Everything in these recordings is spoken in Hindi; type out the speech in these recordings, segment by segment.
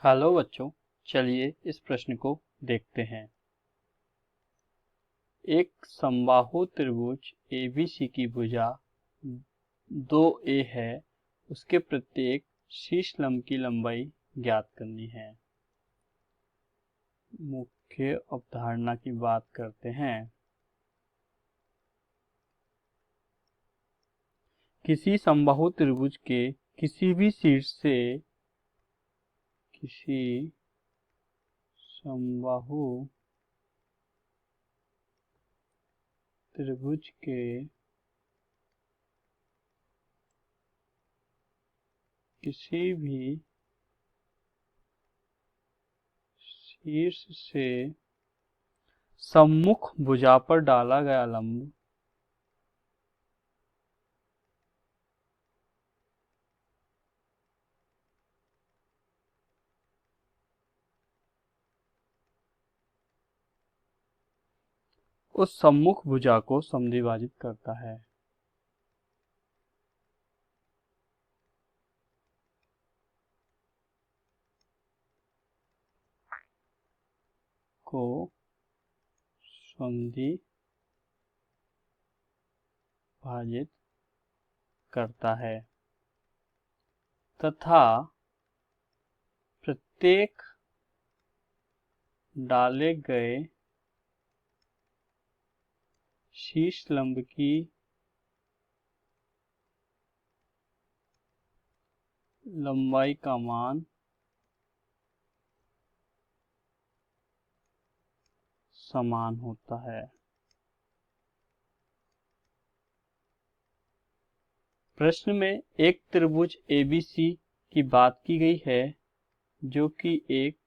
हेलो बच्चों, चलिए इस प्रश्न को देखते हैं। एक समबाहु त्रिभुज ABC की भुजा 2A है। उसके प्रत्येक शीर्ष लंब की लंबाई ज्ञात करनी है। मुख्य अवधारणा की बात करते हैं। किसी समबाहु त्रिभुज के किसी भी शीर्ष से किसी समबाहु त्रिभुज के किसी भी शीर्ष से सम्मुख भुजा पर डाला गया लंब उस सम्मुख भुजा को समद्विभाजित करता है। को समद्विभाजित करता है तथा प्रत्येक डाले गए शीर्ष लंब की लंबाई का मान समान होता है। प्रश्न में एक त्रिभुज ABC की बात की गई है जो कि एक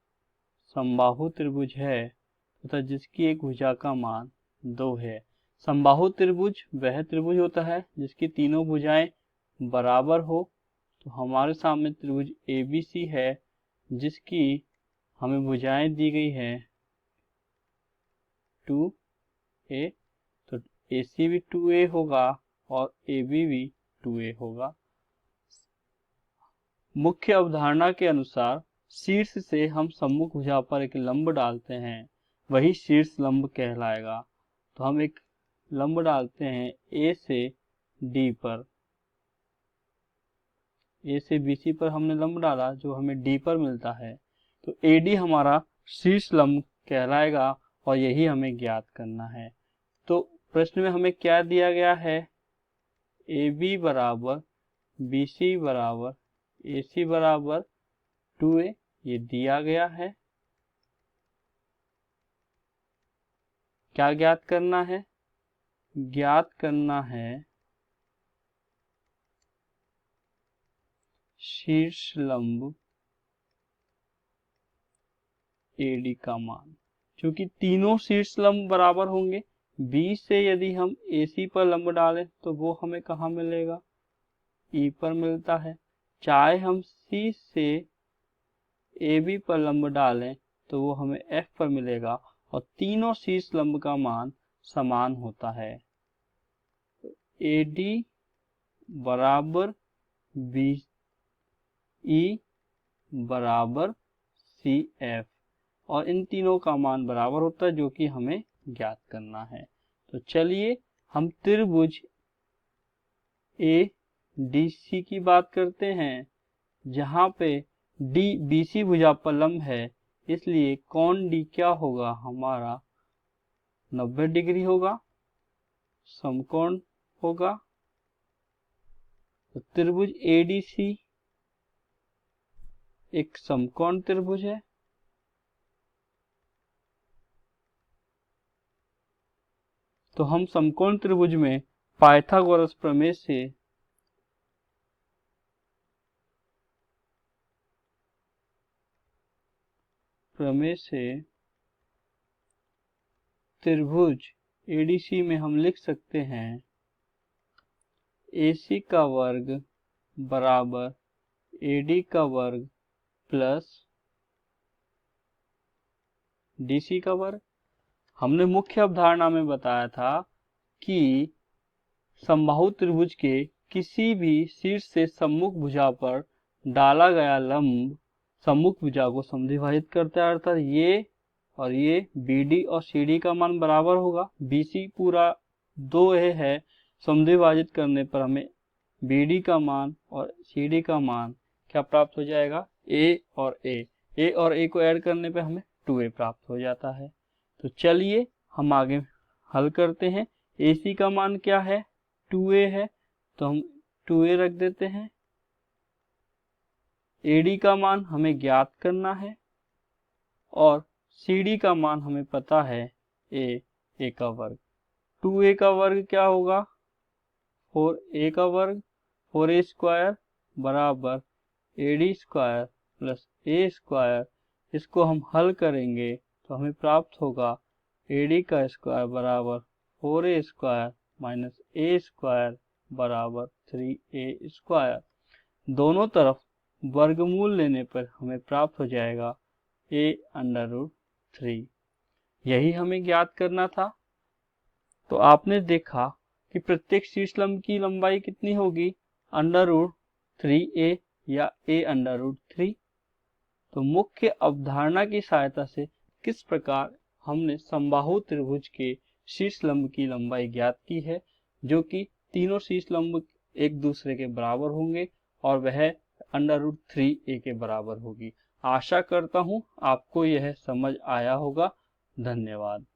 समबाहु त्रिभुज है तथा जिसकी एक भुजा का मान 2 है। समबाहु त्रिभुज वह त्रिभुज होता है जिसकी तीनों भुजाएं बराबर हो। तो हमारे सामने त्रिभुज ABC है जिसकी हमें भुजाएं दी गई है 2A, तो AC भी 2A होगा और AB भी 2A होगा। मुख्य अवधारणा के अनुसार शीर्ष से हम सम्मुख भुजा पर एक लंब डालते हैं, वही शीर्ष लंब कहलाएगा। तो हम एक लंब डालते हैं A से D पर। A से BC पर हमने लंब डाला जो हमें D पर मिलता है। तो AD हमारा शीर्ष लंब कहलाएगा और यही हमें ज्ञात करना है। तो प्रश्न में हमें क्या दिया गया है? AB बराबर BC बराबर AC बराबर 2A, ये दिया गया है। क्या ज्ञात करना है? ज्ञात करना है शीर्ष लंब AD का मान। क्योंकि तीनों शीर्ष लंब बराबर होंगे, B से यदि हम AC पर लंब डालें तो वो हमें कहाँ मिलेगा? E पर मिलता है। चाहे हम C से AB पर लंब डालें तो वो हमें F पर मिलेगा और तीनों शीर्ष लंब का मान समान होता है। AD बराबर BE बराबर CF और इन तीनों का मान बराबर होता है जो कि हमें ज्ञात करना है। तो चलिए हम त्रिभुज ADC की बात करते हैं जहाँ पे D BC भुजा पर लंब है, इसलिए कोण D क्या होगा? हमारा 90 डिग्री होगा, समकोण होगा। तो त्रिभुज ADC एक समकोण त्रिभुज है। तो हम समकोण त्रिभुज में पाइथागोरस प्रमेय से त्रिभुज ADC में हम लिख सकते हैं AC का वर्ग बराबर AD का वर्ग प्लस DC का वर्ग। हमने मुख्य अवधारणा में बताया था कि समबाहु त्रिभुज के किसी भी शीर्ष से सम्मुख भुजा पर डाला गया लंब सम्मुख भुजा को समद्विभाजित करता है, अर्थात ये और ये BD और CD का मान बराबर होगा। BC पूरा 2A है, समद्विभाजित करने पर हमें BD का मान और CD का मान क्या प्राप्त हो जाएगा, A और A को ऐड करने पे हमें 2A प्राप्त हो जाता है। तो चलिए हम आगे हल करते हैं। AC का मान क्या है, 2A है, तो हम 2A रख देते हैं। AD का मान हमें ज्ञात करना है और CD का मान हमें पता है A का वर्ग। 2A का वर्ग क्या होगा, 4A का वर्ग, 4A स्क्वायर बराबर AD square plus A square. इसको हम हल करेंगे तो हमें प्राप्त होगा AD का स्क्वायर बराबर 4A square minus A square बराबर 3A स्क्वायर। दोनों तरफ वर्गमूल लेने पर हमें प्राप्त हो जाएगा A√3। यही हमें ज्ञात करना था। तो आपने देखा कि प्रत्येक शीर्षलंब की लंबाई कितनी होगी, √3A या A√3। तो मुख्य अवधारणा की सहायता से किस प्रकार हमने समबाहु त्रिभुज के शीर्षलंब की लंबाई ज्ञात की है, जो कि तीनों शीर्षलंब एक दूसरे के बराबर होंगे और वह √3A के बराबर होगी। आशा करता हूँ आपको यह समझ आया होगा। धन्यवाद।